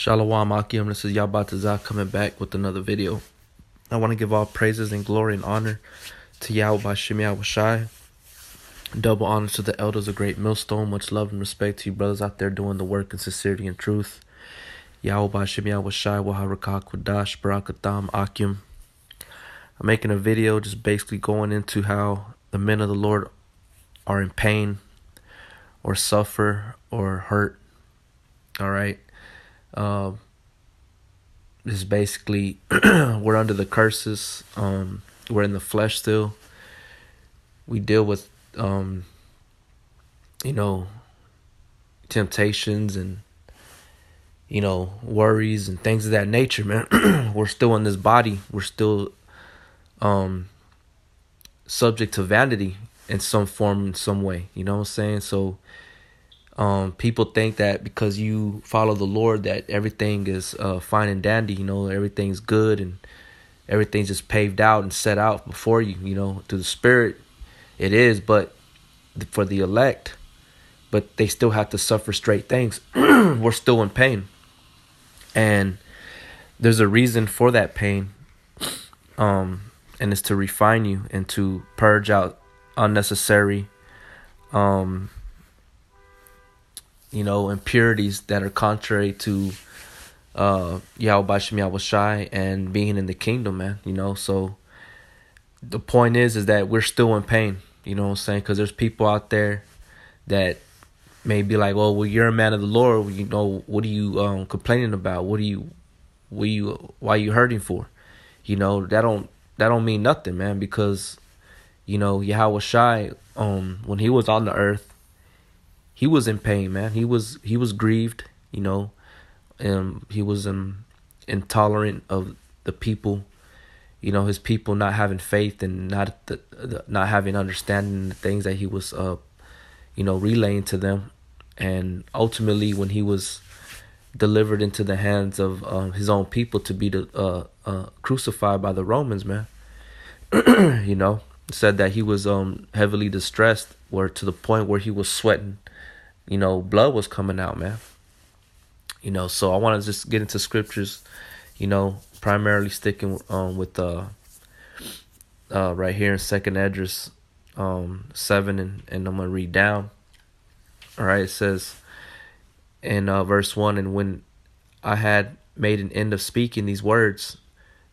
Shalom Akim, this is Yabatazah coming back with another video. I want to give all praises and glory and honor to Yahweh Bashem Yahushai. Double honor to the elders of Great Millstone. Much love and respect to you brothers out there doing the work in sincerity and truth. Yahweh Bashem Yahushai, Waharakah Kwadash, Barakatham Akim. I'm making a video just basically going into how the men of the Lord are in pain or suffer or hurt. Alright. This is basically we're under the curses. We're in the flesh still. We deal with temptations and worries and things of that nature, man. We're still in this body. We're still subject to vanity in some form, in some way. You know what I'm saying? So people think that because you follow the Lord that everything is fine and dandy, everything's good and everything's just paved out and set out before you, through the Spirit. It is, but for the elect, but they still have to suffer straight things. We're still in pain. And there's a reason for that pain. And it's to refine you and to purge out unnecessary impurities that are contrary to Yahweh Bashem Yahushai and being in the kingdom, man. So the point is that we're still in pain, you know what I'm saying? Because there's people out there that may be like, oh, well, you're a man of the Lord, what are you complaining about? Why are you hurting for? That don't mean nothing, man, because Yahushai, when he was on the earth, he was in pain, man. He was grieved, he was intolerant of the people, his people not having faith and not having understanding the things that he was relaying to them. And ultimately, when he was delivered into the hands of his own people to be crucified by the Romans, man, said that he was heavily distressed, or to the point where he was sweating. Blood was coming out, man. So I want to just get into scriptures, primarily sticking with right here in 2nd Esdras 7, and I'm going to read down. All right, it says in verse 1, and when I had made an end of speaking these words,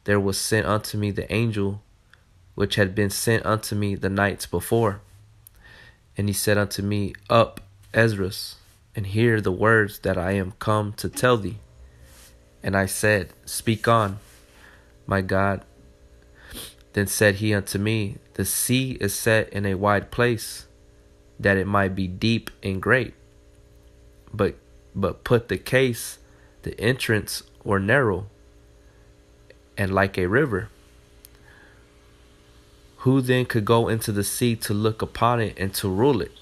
there was sent unto me the angel which had been sent unto me the nights before. And he said unto me, Up, Esdras, and hear the words that I am come to tell thee. And I said, Speak on, my God. Then said he unto me, The sea is set in a wide place, that it might be deep and great. But put the case, the entrance or narrow, and like a river. Who then could go into the sea to look upon it and to rule it?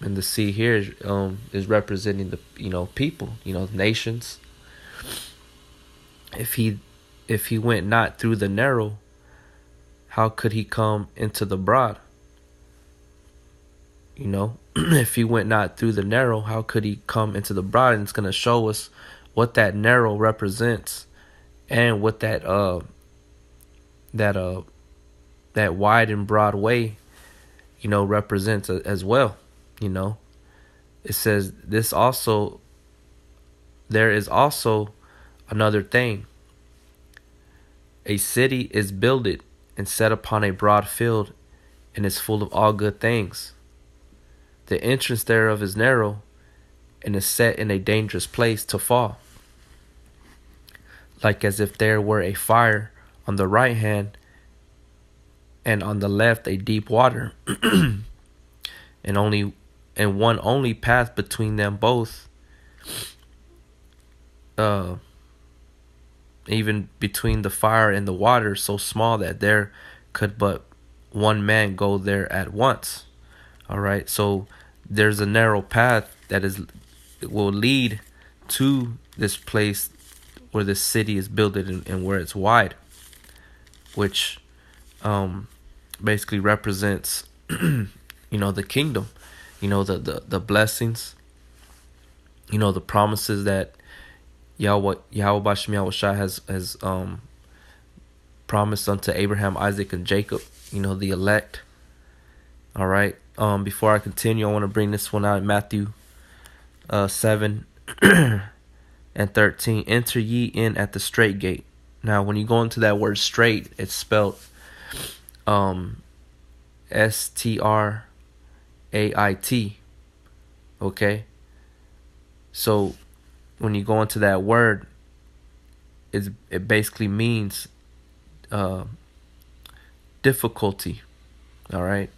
And the sea here is representing the people, nations. If he went not through the narrow, how could he come into the broad? If he went not through the narrow, how could he come into the broad? And it's going to show us what that narrow represents and what that wide and broad way, represents as well. It says there is also another thing. A city is builded and set upon a broad field, and is full of all good things. The entrance thereof is narrow, and is set in a dangerous place to fall. Like as if there were a fire on the right hand, and on the left a deep water, and one only path between them both, even between the fire and the water, so small that there could but one man go there at once. All right, so there's a narrow path that will lead to this place where the city is built and where it's wide, which basically represents the kingdom, the blessings, the promises that Yahweh Bashem Yahushua has promised unto Abraham, Isaac, and Jacob, the elect. All right. Before I continue, I want to bring this one out in Matthew 7 and 13. Enter ye in at the straight gate. Now, when you go into that word straight, it's spelled S-T-R-A-I-T. Okay? So, when you go into that word, it basically means difficulty. All right?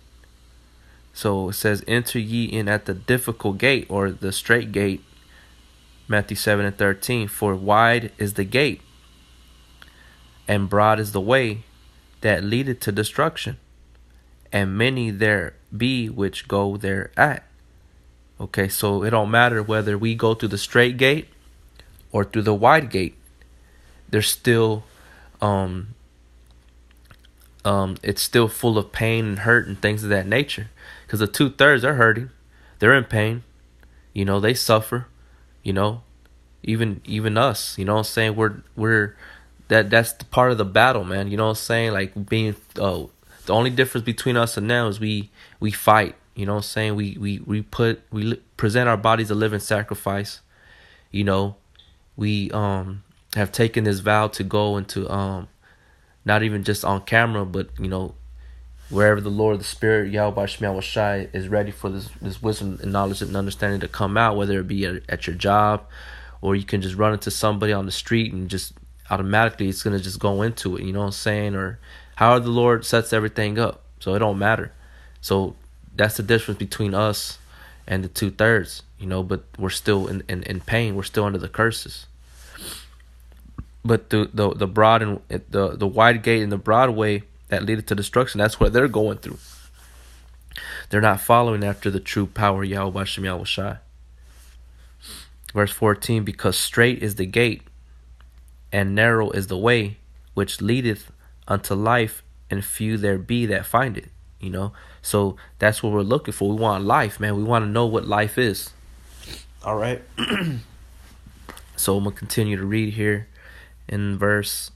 So, it says, enter ye in at the difficult gate, or the straight gate, Matthew 7 and 13. For wide is the gate, and broad is the way that leadeth to destruction, and many there be which go thereat. Okay, so it don't matter whether we go through the straight gate or through the wide gate. There's still it's still full of pain and hurt and things of that nature. Because the 2/3 are hurting, they're in pain. They suffer. Even us. What I'm saying, we're that's the part of the battle, man. What I'm saying, like being the only difference between us and them is we fight. What I'm saying, we present our bodies a living sacrifice. We have taken this vow to go into not even just on camera, but wherever the Lord, the Spirit, Yahweh Shemiah Shai, is ready for this wisdom and knowledge and understanding to come out, whether it be at your job, or you can just run into somebody on the street and just automatically it's going to just go into it, what I'm saying, or how the Lord sets everything up. So it don't matter. So that's the difference between us and the 2/3, but we're still in pain. We're still under the curses. But the broad and the wide gate and the broad way that leadeth to destruction, that's what they're going through. They're not following after the true power of Yahweh Shem Yahweh Shai. Verse 14, because straight is the gate, and narrow is the way which leadeth unto life, and few there be that find it. So that's what we're looking for. We want life, man. We want to know what life is. All right. So I'm gonna continue to read here in verse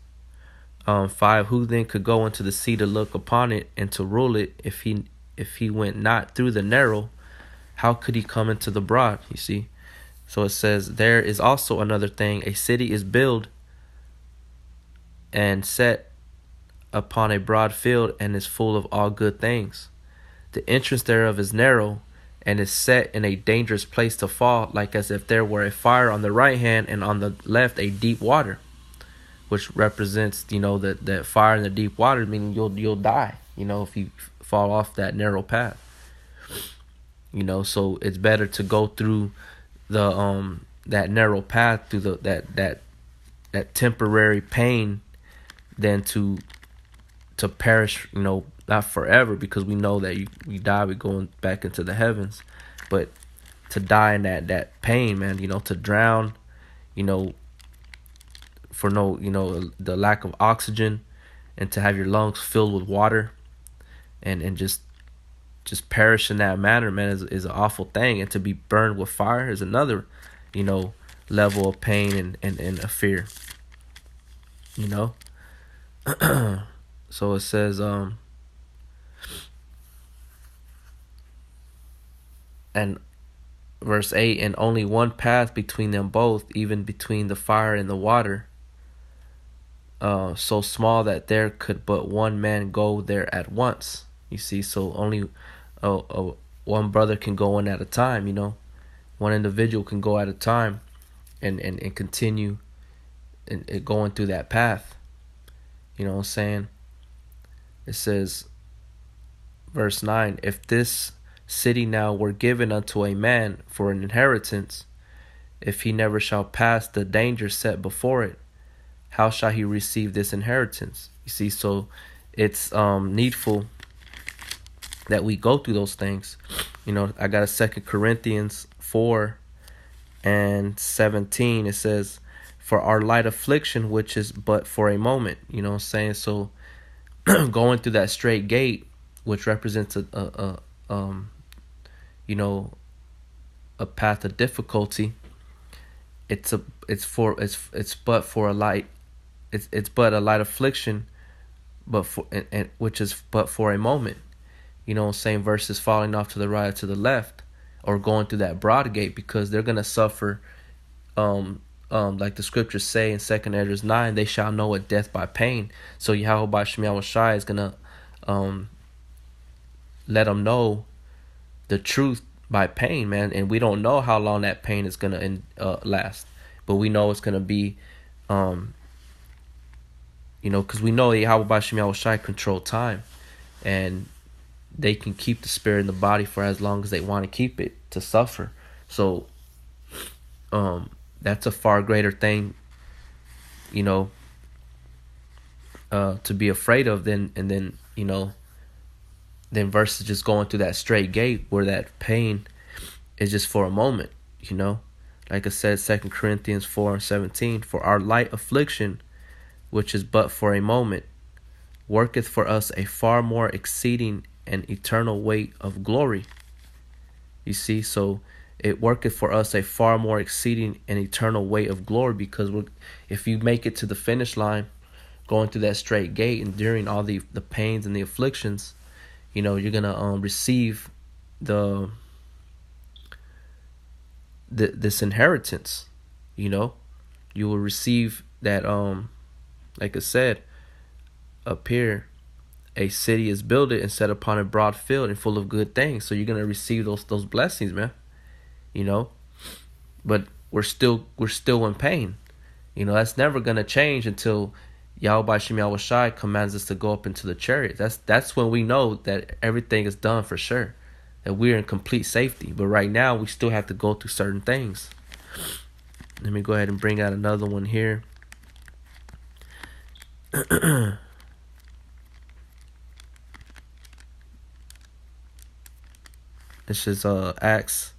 5. Who then could go into the sea to look upon it and to rule it, if he went not through the narrow? How could he come into the broad? You see. So it says, there is also another thing. A city is built and set upon a broad field, and is full of all good things. The entrance thereof is narrow, and is set in a dangerous place to fall, like as if there were a fire on the right hand, and on the left a deep water, which represents, that fire in the deep water, meaning you'll die, if you fall off that narrow path. So it's better to go through the that narrow path, through that temporary pain, than to perish, not forever, because we know that we die, we're going back into the heavens, but to die in that pain, man, to drown, for the lack of oxygen, and to have your lungs filled with water, and just perish in that manner, man, is an awful thing. And to be burned with fire is another, level of pain and a fear. So it says, and verse 8, and only one path between them both, even between the fire and the water, so small that there could but one man go there at once. You see, so only one brother can go in at a time, one individual can go at a time and continue and going through that path. What I'm saying? It says, verse 9, if this city now were given unto a man for an inheritance, if he never shall pass the danger set before it, how shall he receive this inheritance? You see, so it's needful that we go through those things. I got a 2 Corinthians 4 and 17. It says, for our light affliction, which is but for a moment. What I'm saying? So going through that straight gate, which represents a path of difficulty, it's it's but for a light, it's but a light affliction, but for and which is but for a moment. You know what I'm saying, versus falling off to the right or to the left, or going through that broad gate, because they're gonna suffer, like the scriptures say in 2nd Ezra 9, they shall know a death by pain. So Yahweh Shem Yahweh Shai is gonna let them know the truth by pain, man. And we don't know how long that pain is gonna last, but we know it's gonna be, because we know Yahweh Shem Yahweh Shai control time, and they can keep the spirit in the body for as long as they want to keep it to suffer. So that's a far greater thing, to be afraid of than versus just going through that straight gate where that pain is just for a moment. Like I said, 2 Corinthians 4:17, for our light affliction, which is but for a moment, worketh for us a far more exceeding and eternal weight of glory. You see, so it worketh for us a far more exceeding and eternal weight of glory, because if you make it to the finish line, going through that straight gate, enduring all the pains and the afflictions, you're gonna receive this inheritance. You will receive that, like I said up here, a city is builded and set upon a broad field and full of good things. So you're gonna receive those blessings, man. But we're still in pain. That's never gonna change until Yahweh Shem Yahweh Shai commands us to go up into the chariot. That's when we know that everything is done for sure, that we're in complete safety. But right now we still have to go through certain things. Let me go ahead and bring out another one here. This is Acts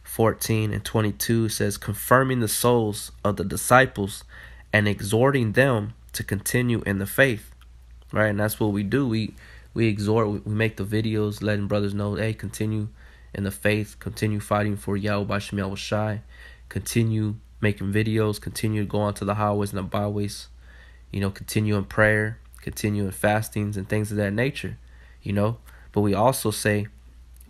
14:22. It says, confirming the souls of the disciples and exhorting them to continue in the faith. Right? And that's what we do. We exhort, we make the videos letting brothers know, hey, continue in the faith, continue fighting for Yahweh Shem Yahweh Shai, continue making videos, continue to go onto the highways and the byways, continue in prayer, continue in fastings and things of that nature, But we also say,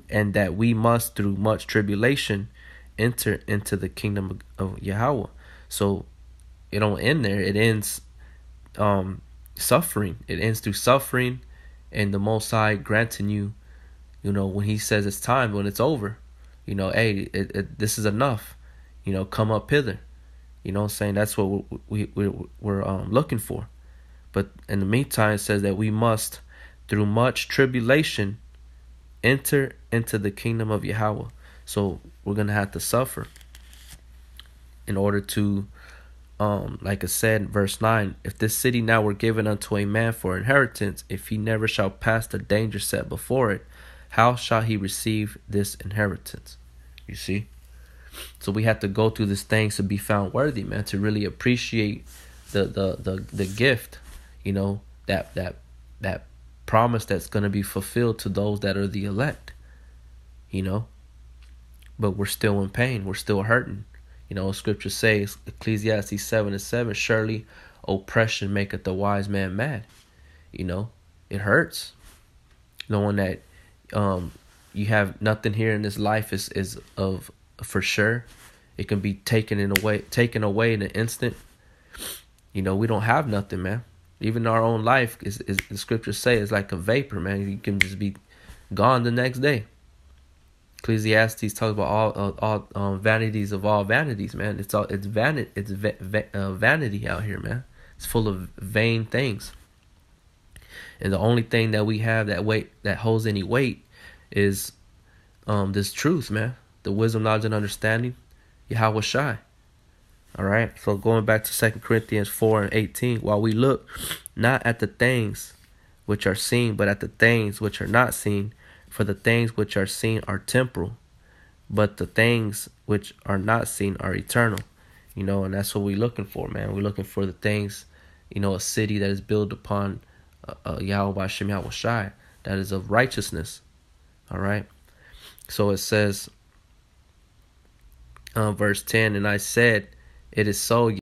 and that we must through much tribulation enter into the kingdom of Yahweh. So it don't end there. It ends suffering. It ends through suffering, and the Most High granting you, when He says it's time, when it's over, hey, this is enough. Come up hither. What I'm saying? That's what we're looking for. But in the meantime, it says that we must, through much tribulation, enter into the kingdom of Yahweh. So we're gonna have to suffer in order to, like I said in verse 9, if this city now were given unto a man for inheritance, if he never shall pass the danger set before it, how shall he receive this inheritance? You see? So we have to go through these things to be found worthy, man, to really appreciate the gift, that promise that's going to be fulfilled to those that are the elect, but we're still in pain. We're still hurting. Scripture says, Ecclesiastes 7:7, surely oppression maketh the wise man mad. It hurts knowing that you have nothing here in this life is of for sure. It can be taken away in an instant. We don't have nothing, man. Even our own life is the scriptures say, is like a vapor, man. You can just be gone the next day. Ecclesiastes talks about all vanities of all vanities, man. It's vanity out here, man. It's full of vain things. And the only thing that we have that holds any weight is this truth, man. The wisdom, knowledge, and understanding, Yahweh Shai. All right. So going back to 2 Corinthians 4:18, while we look not at the things which are seen, but at the things which are not seen, for the things which are seen are temporal, but the things which are not seen are eternal. And that's what we're looking for, man. We're looking for the things, a city that is built upon Yahweh Shem Yahweh Shai, that is of righteousness. All right. So it says, verse 10, and I said, It is so